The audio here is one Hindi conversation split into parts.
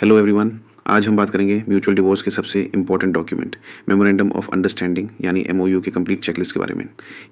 Hello everyone. आज हम बात करेंगे म्यूचुअल डिवोर्स के सबसे important document memorandum of understanding यानी एमओयू के कंप्लीट चेकलिस्ट के बारे में।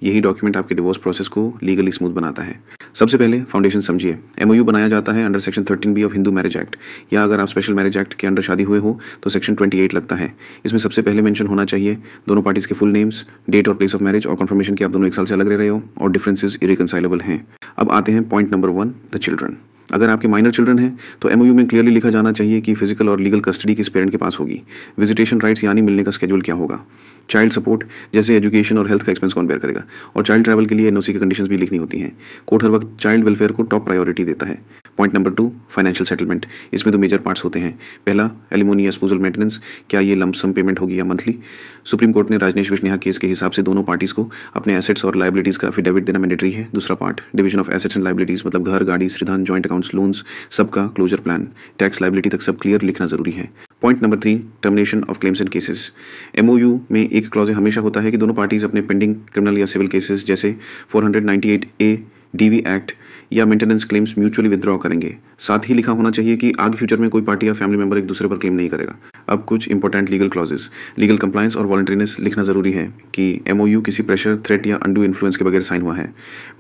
यही डॉक्यूमेंट आपके डिवोर्स प्रोसेस को लीगली स्मूथ बनाता है। सबसे पहले फाउंडेशन समझिए। एमओयू बनाया जाता है under section 13B of Hindu marriage act, या अगर आप स्पेशल मैरिज एक्ट के अंडर शादी हुए हो तो सेक्शन 28 लगता है। इसमें सबसे पहले मेंशन होना चाहिए दोनों पार्टीज के फुल नेम्स, डेट और प्लेस ऑफ मैरिज और कंफर्मेशन कि आप दोनों 1 साल से अलग रह रहे हो और डिफरेंसेस इरेकंसाइलेबल हैं। अब आते हैं पॉइंट नंबर 1, द चिल्ड्रन। अगर आपके माइनर चिल्ड्रन हैं तो एमओयू में क्लियरली लिखा जाना चाहिए कि फिजिकल और लीगल कस्टडी किस पेरेंट के पास होगी, विजिटेशन राइट्स यानी मिलने का स्केड्यूल क्या होगा, चाइल्ड सपोर्ट जैसे एजुकेशन और हेल्थ का एक्सपेंस कौन बेयर करेगा, और चाइल्ड ट्रैवल के लिए एनओसी की कंडीशंस भी लिखनी होती हैं। कोर्ट हर वक्त चाइल्ड वेलफेयर को टॉप प्रायोरिटी देता है। Point number 2, financial settlement. इसमें 2 मेजर पार्ट्स होते हैं। पहला, एलिमोनी या स्पूजल मेंटेनेंस, क्या ये लंप सम पेमेंट होगी या मंथली। सुप्रीम कोर्ट ने राजनेश विश्नेहा केस के हिसाब से दोनों पार्टीज को अपने एसेट्स और लाइबिलिटीज का एफिडेविट देना मैंडेटरी है। दूसरा part, division of assets and liabilities, मतलब घर, गाड़ी, श्रीधन, जॉइंट अकाउंट्स, लोन्स, सबका क्लोजर प्लान, टैक्स लाइबिलिटी तक सब क्लियर लिखना जरूरी है। Point number 3, termination of claims and cases. MOU में एक क्लॉज हमेशा होता है कि दोनों पार्टीज अपने पेंडिंग क्रिमिनल या सिविल केसेस जैसे 498A डीवी एक्ट या मेंटेनेंस क्लेम्स म्यूचुअली विदड्रॉ करेंगे। साथ ही लिखा होना चाहिए कि आगे फ्यूचर में कोई पार्टी या फैमिली मेंबर एक दूसरे पर क्लेम नहीं करेगा। अब कुछ important legal clauses. Legal compliance और वॉलंटरीनेस लिखना जरूरी है कि एमओयू किसी प्रेशर, थ्रेट या अनडू इन्फ्लुएंस के बगैर साइन हुआ है।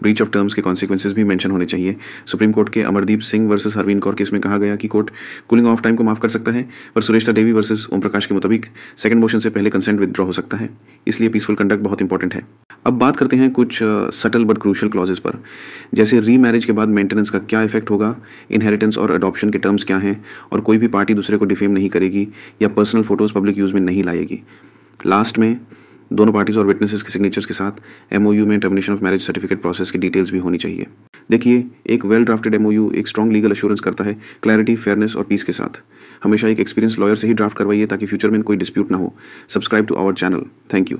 ब्रीच ऑफ टर्म्स के कॉन्सिक्वेंसेज भी मेंशन होने चाहिए। सुप्रीम कोर्ट के अमरदीप सिंह वर्सेस हरवीन कौर केस में कहा गया कि कोर्ट कूलिंग ऑफ टाइम को माफ कर सकता है, पर सुरेश्ता देवी वर्सेस ओम प्रकाश के मुताबिक सेकंड मोशन से पहले कंसेंट विदड्रॉ हो सकता है। इसलिए पीसफुल कंडक्ट बहुत इंपॉर्टेंट है। अब बात करते हैं कुछ सटल बट क्रूशियल क्लॉजेस पर, जैसे रीमैरिज के बाद मेंटेनेंस का क्या इफेक्ट होगा, इनहेरिटेंस और अडॉप्शन के टर्म्स क्या हैं, और कोई भी पार्टी दूसरे को डिफेम नहीं करेगी या पर्सनल फोटोज पब्लिक यूज में नहीं लाएगी। लास्ट में दोनों पार्टीज और विटनेसेस के सिग्नेचर्स के साथ एमओयू में termination of marriage certificate process की डिटेल्स भी होनी चाहिए। देखिए, एक वेल ड्राफ्टेड एमओयू एक स्ट्रॉन्ग लीगल एश्योरेंस करता है, क्लैरिटी, फेयरनेस और पीस के साथ। हमेशा एक एक्सपीरियंस लॉयर से ही ड्राफ्ट करवाइए ताकि फ्यूचर में कोई डिस्प्यूट ना हो। Subscribe to our channel. Thank you.